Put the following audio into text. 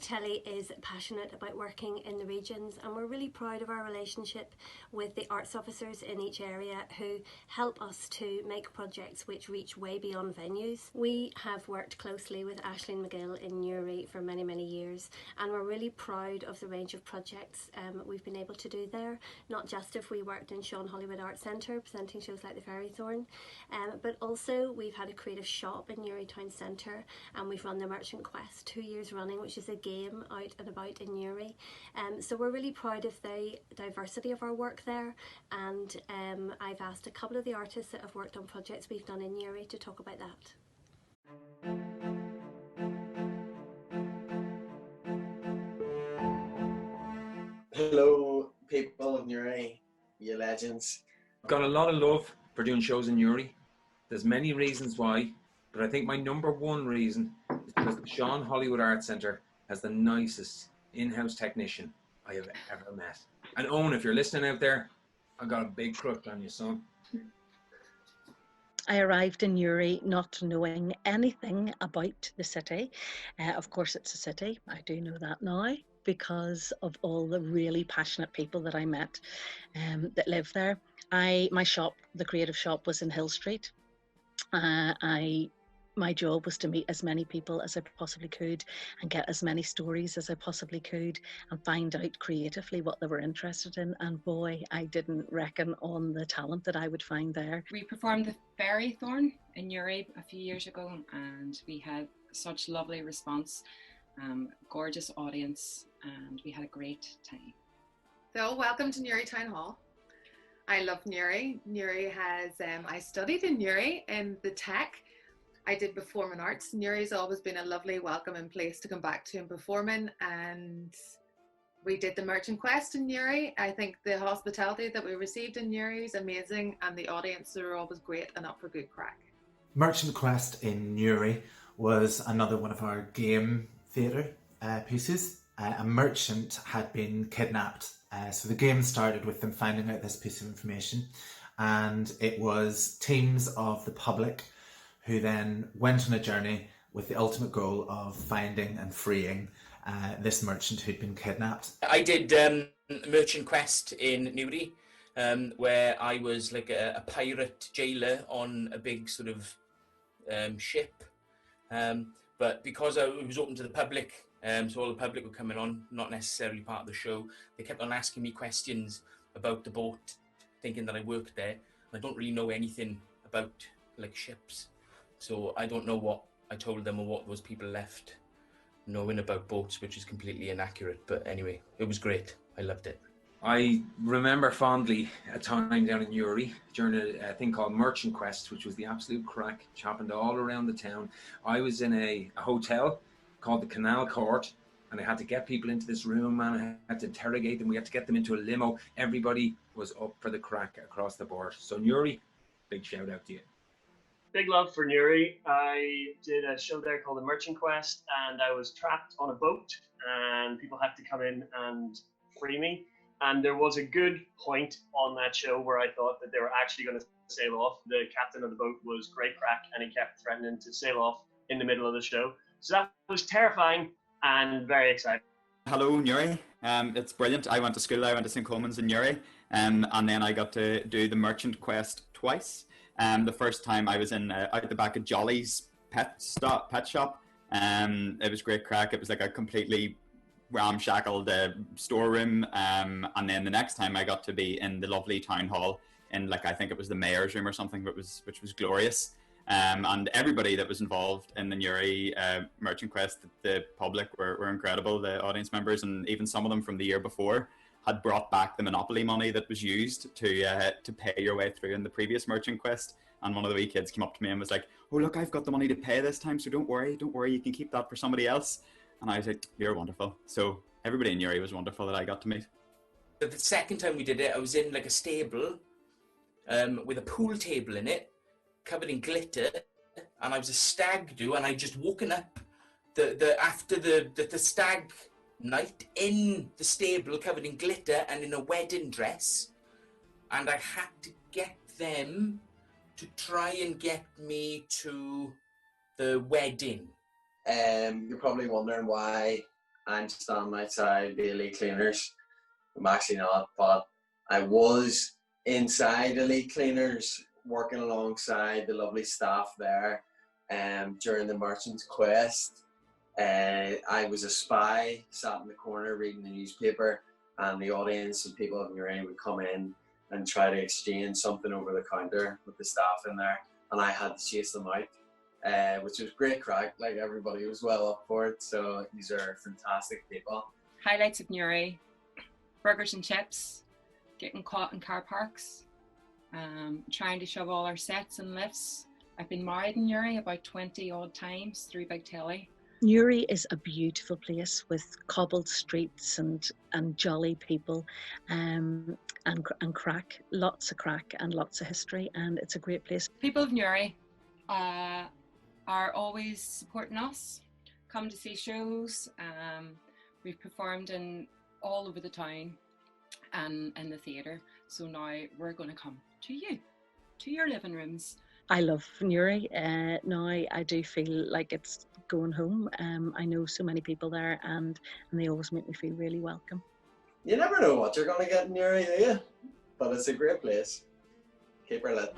Telly is passionate about working in the regions, and we're really proud of our relationship with the arts officers in each area who help us to make projects which reach way beyond venues. We have worked closely with Aisling McGill in Newry for many, many years, and we're really proud of the range of projects we've been able to do there. Not just if we worked in Sean Hollywood Arts Centre presenting shows like The Fairy Thorn, but also we've had a creative shop in Newry Town Centre, and we've run the Merchant Quest 2 years running, which is a game out and about in Newry. So we're really proud of the diversity of our work there, and I've asked a couple of the artists that have worked on projects we've done in Newry to talk about that. Hello people of Newry, you legends. I've got a lot of love for doing shows in Newry. There's many reasons why, but I think my number one reason is because the Sean Hollywood Arts Centre has the nicest in-house technician I have ever met. And Owen, if you're listening out there, I got a big crush on you, son. I arrived in Newry not knowing anything about the city. Of course, it's a city. I do know that now because of all the really passionate people that I met that live there. My shop, the creative shop, was in Hill Street. My job was to meet as many people as I possibly could and get as many stories as I possibly could and find out creatively what they were interested in. And boy, I didn't reckon on the talent that I would find there. We performed The Fairy Thorn in Newry a few years ago, and we had such lovely response, gorgeous audience, and we had a great time. So welcome to Newry Town Hall. I love Newry. Newry has, I studied in Newry in the tech. I did performing arts. Newry's always been a lovely, welcoming place to come back to and perform in, and we did the Merchant Quest in Newry. I think the hospitality that we received in Newry is amazing, and the audience are always great and up for good crack. Merchant Quest in Newry was another one of our game theatre pieces. A merchant had been kidnapped. So the game started with them finding out this piece of information, and it was teams of the public who then went on a journey with the ultimate goal of finding and freeing this merchant who'd been kidnapped. I did Merchant Quest in Newry, where I was like a pirate jailer on a big sort of ship. But because it was open to the public, so all the public were coming on, not necessarily part of the show, they kept on asking me questions about the boat, thinking that I worked there. I don't really know anything about like ships, so I don't know what I told them or what those people left knowing about boats, which is completely inaccurate. But anyway, it was great. I loved it. I remember fondly a time down in Newry during a thing called Merchant Quest, which was the absolute crack, which happened all around the town. I was in a hotel called the Canal Court, and I had to get people into this room, and I had to interrogate them. We had to get them into a limo. Everybody was up for the crack across the board. So Newry, big shout out to you. Big love for Newry. I did a show there called The Merchant Quest, and I was trapped on a boat, and people had to come in and free me. And there was a good point on that show where I thought that they were actually going to sail off. The captain of the boat was great crack, and he kept threatening to sail off in the middle of the show. So that was terrifying and very exciting. Hello, Newry. It's brilliant. I went to school. I went to St. Coleman's in Newry, and then I got to do the Merchant Quest twice. The first time I was in out the back of Jolly's pet shop. It was great crack. It was like a completely ramshackled storeroom. And then the next time I got to be in the lovely town hall in, like, I think it was the mayor's room or something, which was glorious. And everybody that was involved in the Newry Merchant Quest, the public were incredible, the audience members, and even some of them from the year before had brought back the Monopoly money that was used to pay your way through in the previous Merchant Quest. And one of the wee kids came up to me and was like, "Oh, look, I've got the money to pay this time, so don't worry, you can keep that for somebody else." And I was like, "You're wonderful." So everybody in Newry was wonderful that I got to meet. The second time we did it, I was in like a stable with a pool table in it, covered in glitter, and I was a stag do, and I just woken up after the stag night in the stable covered in glitter and in a wedding dress, and I had to get them to try and get me to the wedding. You're probably wondering why I'm standing outside the Elite Cleaners. I'm actually not, but I was inside Elite Cleaners working alongside the lovely staff there during the Merchant's Quest. I was a spy, sat in the corner reading the newspaper, and the audience and people of Newry would come in and try to exchange something over the counter with the staff in there, and I had to chase them out, which was great crack. Like, everybody was well up for it, so these are fantastic people. Highlights of Newry: burgers and chips, getting caught in car parks, trying to shove all our sets and lifts. I've been married in Newry about 20 odd times through Big Telly. Newry is a beautiful place with cobbled streets and jolly people, and crack, lots of crack and lots of history, and it's a great place. People of Newry are always supporting us, come to see shows. We've performed in all over the town and in the theatre, so now we're going to come to you, to your living rooms. I love Newry. Now I do feel like it's going home. I know so many people there, and they always make me feel really welcome. You never know what you're going to get in Newry, do you? But it's a great place. Keep her lit.